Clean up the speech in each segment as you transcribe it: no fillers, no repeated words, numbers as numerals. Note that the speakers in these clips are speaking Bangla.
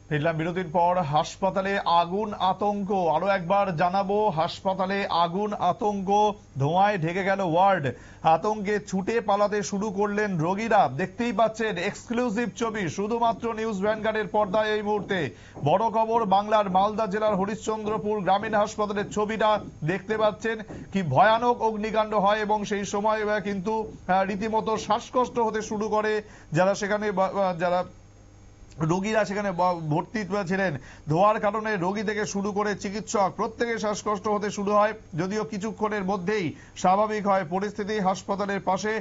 ফিরলাম বিরতির পর। হাসপাতালে আগুন, আতঙ্ক। আরো একবার জানাবো, হাসপাতালে আগুন, আতঙ্ক। ধোঁয়ায় ঢেকে গেল ওয়ার্ড। আতঙ্কে ছুটে পালাতে শুরু করলেন রোগীরা। দেখতেই পাচ্ছেন এক্সক্লুসিভ ছবি শুধুমাত্র নিউজ ভ্যানগার্ডের পর্দায় এই মুহূর্তে। বড় খবর, বাংলার মালদা জেলার হরিশ্চন্দ্রপুর গ্রামীণ হাসপাতালের ছবিটা দেখতে পাচ্ছেন। কি ভয়ানক অগ্নিকাণ্ড হয় এবং সেই সময় কিন্তু রীতিমতো শ্বাসকষ্ট হতে শুরু করে যারা সেখানে যারা রোগীরা সেখানে ভর্তি ছিলেন। ধোঁয়ার কারণে রোগী থেকে শুরু করে চিকিৎসক প্রত্যেকে শ্বাসকষ্ট হতে শুরু হয়, যদিও কিছুক্ষণের মধ্যেই স্বাভাবিক হয় পরিস্থিতি। হাসপাতালের পাশে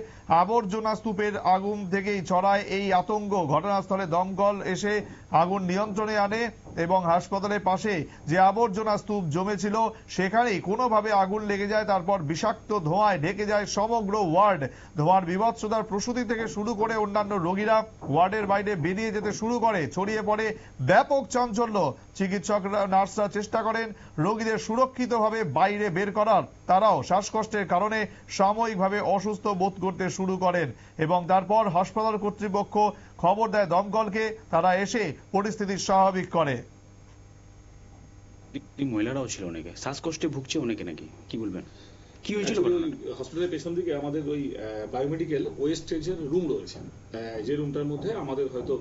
আবর্জনা স্তূপের আগুন থেকেই ছড়ায় এই আতঙ্ক। ঘটনাস্থলে দমকল এসে আগুন নিয়ন্ত্রণে আনে এবং হাসপাতালের পাশে যে আবর্জনা স্তূপ জমেছিল সেখানেই কোনোভাবে আগুন লেগে যায়। তারপর বিষাক্ত ধোঁয়ায় ঢেকে যায় সমগ্র ওয়ার্ড। ধোঁয়ার বিভৎসতার প্রসূতি থেকে শুরু করে অন্যান্য রোগীরা ওয়ার্ডের বাইরে বেরিয়ে যেতে শুরু করে। ছড়িয়ে পড়ে ব্যাপক চাঞ্চল্য। চিকিৎসকরা, নার্সরা চেষ্টা করেন রোগীদের সুরক্ষিতভাবে বাইরে বের করার। তারাও শ্বাসকষ্টের কারণে সাময়িকভাবে অসুস্থ বোধ করতে শুরু করেন এবং তারপর হাসপাতাল কর্তৃপক্ষ খবর দেয় দমকলকে। তারা এসে পরিস্থিতি স্বাভাবিক করে। মহিলারাও ছিল, অনেকে শ্বাসকষ্টে ভুগছে, অনেকে নাকি, কি বলবেন, কি হয়েছিল? হসপিটালের পেছন দিকে আমাদের ওই বায়োমেডিক্যাল ওয়েস্টেজের রুম রয়েছে, যে রুমটার মধ্যে আমাদের হয়তো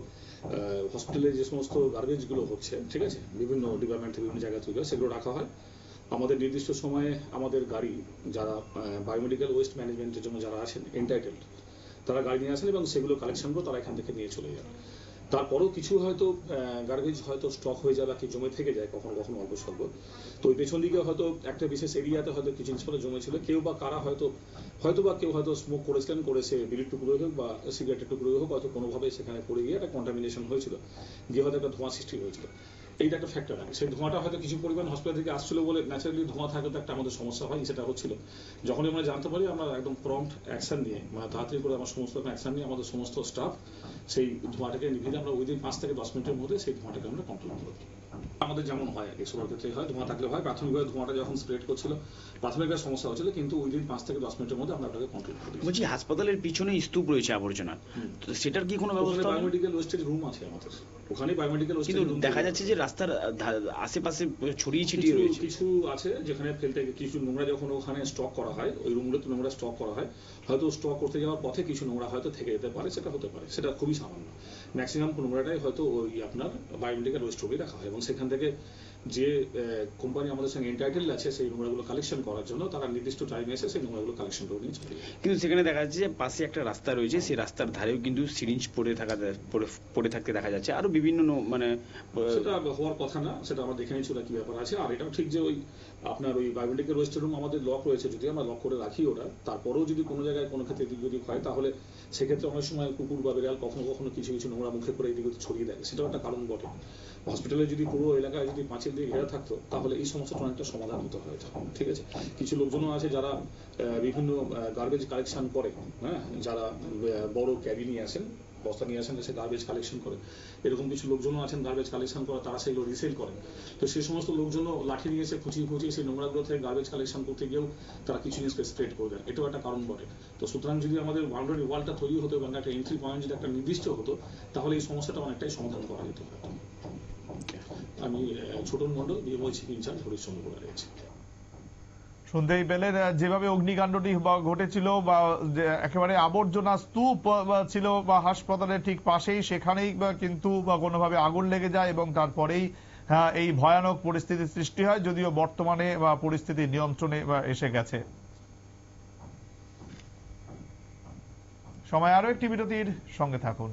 হসপিটালে যে সমস্ত গার্বেজ গুলো হচ্ছে, ঠিক আছে, বিভিন্ন ডিপার্টমেন্ট থেকে বিভিন্ন জায়গা থেকে সেগুলো রাখা হয়। আমাদের নির্দিষ্ট সময়ে আমাদের গাড়ি, যারা বায়োমেডিক্যাল ওয়েস্ট ম্যানেজমেন্টের জন্য যারা আছেন এন্টাইটেলড, তারা গাড়ি নিয়ে আসেন এবং সেগুলো কালেকশন করে তারা এখান থেকে নিয়ে চলে যায়। তারপরেও কিছু হয়তো গার্বেজ হয়তো স্টক হয়ে যায় বা কি জমে থেকে যায় কখনো কখনো অল্প স্বল্প। তো ওই পেছন দিকে হয়তো একটা বিশেষ এরিয়াতে হয়তো কিছু জিনিসপত্র জমেছিল। কেউ বা কারা হয়তো কেউ হয়তো স্মোক করেছিলেন, করেছে বিড়ির টুকরোই হোক বা সিগারেটের টুকরোই হোক, হয়তো কোনোভাবে সেখানে পড়ে গিয়ে একটা কন্টামিনেশন হয়েছিল, গিয়ে হয়তো একটা ধোঁয়া সৃষ্টি হয়েছিল। এইটা একটা ফ্যাক্টর। সেই ধোঁয়াটা হয়তো কিছু পরিমাণ হসপিটাল থেকে আসছিল বলে ন্যাচারালি ধোঁয়া থাকলে তো একটা আমাদের সমস্যা হয়, সেটা হচ্ছিল। যখনই আমরা জানতে পারি আমরা একদম প্রম্পট অ্যাকশন নিয়ে, মানে তাড়াতাড়ি করে আমার সমস্ত অ্যাকশন নিয়ে আমাদের সমস্ত স্টাফ সেই ধোঁয়াটাকে নিভিয়ে আমরা উইদিন 5 থেকে 10 মিনিটের মধ্যে সেই ধোঁয়াটাকে আমরা কন্ট্রোল করি। আমাদের যেমন হয় সবার ক্ষেত্রে হয়, ধোঁয়া থাকলে হয়। প্রাথমিকভাবে ধোঁয়াটা যখন স্প্রেড করছিল প্রাথমিকভাবে সমস্যা হচ্ছিল, কিন্তু উইদিন 5 থেকে 10 মিনিটের মধ্যে আমরা ওটাকে কন্ট্রোল করি। বলছি, হাসপাতালের পিছনে স্তূপ রয়েছে আবর্জনা, তো সেটার কি কোনো ব্যবস্থা? বায়োমেডিক্যাল ওয়েস্টেজ রুম আছে আমাদের, ওখানে বায়োমেডিক্যাল ওয়েস্টেজ রুম। দেখা যাচ্ছে যে রাস্তার আশেপাশে ছড়িয়ে ছিটিয়ে রয়েছে। কিছু আছে যেখানে ফেলতে কিছু নোংরা যখন ওখানে স্টক করা হয়, ওই রুমগুলোতে নোংরা স্টক করা হয়, হয়তো স্টক করতে যাওয়ার পথে কিছু নোংরা হয়তো থেকে যেতে পারে, সেটা হতে পারে, সেটা খুবই সামান্য। ম্যাক্সিমাম নোংরাটাই হয়তো ওই আপনার বায়োমেডিক্যাল ওয়েস্ট রুমে রাখা হয় এবং সেখান থেকে যে কোম্পানি আমাদের সঙ্গে এন্টাইটেলড আছে সেই নোংরাগুলো কালেকশন করার জন্য তারা নির্দিষ্ট টাইমে এসে সেই নোংরাগুলো কালেকশন করে নিয়ে চলে যায়। কিন্তু সেখানে দেখা যাচ্ছে যে পাশে একটা রাস্তা রয়েছে, সেই রাস্তার ধারেও কিন্তু সিরিঞ্জ পড়ে থাকতে দেখা যাচ্ছে, আরো বিভিন্ন মানে সেটা হওয়ার কথা না, সেটা আমরা দেখে নিচ্ছি ওরা কি ব্যাপার আছে। আর এটাও ঠিক যে ওই আপনার ওই বায়োমেডিক্যাল ওয়েস্ট রুম আমাদের লক রয়েছে, যদি আমরা লক করে রাখি ওটা, তারপরেও যদি কোনো জায়গায় কোনো ক্ষেত্রে এদিক ওদিক হয় তাহলে সেক্ষেত্রে অনেক সময় কুকুর বা বিড়াল কখনো কখনো কিছু কিছু নোংরা মুখে করে এদিক ওদিক ছড়িয়ে দেয়, সেটাও একটা কারণ বটে। হসপিটালে যদি পুরো এলাকায় যদি পাঁচিল দিয়ে ঘেরা থাকতো তাহলে এই সমস্যাটা অনেকটা সমাধান হতে হয়, ঠিক আছে। কিছু লোকজনও আছে যারা বিভিন্ন গার্বেজ কালেকশন করে, হ্যাঁ, যারা বড় ক্যারি নিয়ে আসেন, বস্তা নিয়ে আসেন, এসে গার্বেজ কালেকশন করে। এরকম কিছু লোকজনও আছেন গার্বেজ কালেকশন করে, তারা সেগুলো রিসেল করেন। তো সেই সমস্ত লোকজনও লাঠি নিয়ে এসে খুঁচিয়ে সেই নোংরাগুলো থেকে গার্বেজ কালেকশন করতে গিয়েও তারা কিছু জিনিসকে স্প্রেড করে দেন, এটাও একটা কারণ বটে। তো সুতরাং যদি আমাদের বাউন্ডারি ওয়ালটা তৈরি হতো এবং একটা এন্ট্রি পয়েন্ট যদি একটা নির্দিষ্ট হতো তাহলে এই সমস্যাটা অনেকটাই সমাধান করা যেত। আমি Chhotan Mondal, BMO chief in charge, Harishchandrapur রয়েছে। শুনতেই পেলেন যেভাবে অগ্নিকাণ্ডটি ঘটেছিল বা একেবারে আবর্জনা স্তূপ ছিল বা হাসপাতালের ঠিক পাশেই, সেখানেই কিন্তু কোনোভাবে আগুন লেগে যায় এবং তারপরেই এই ভয়ানক পরিস্থিতির সৃষ্টি হয়, যদিও বর্তমানে পরিস্থিতি নিয়ন্ত্রণে এসে গেছে। সময় আরো একটি বিরতির, সঙ্গে থাকুন।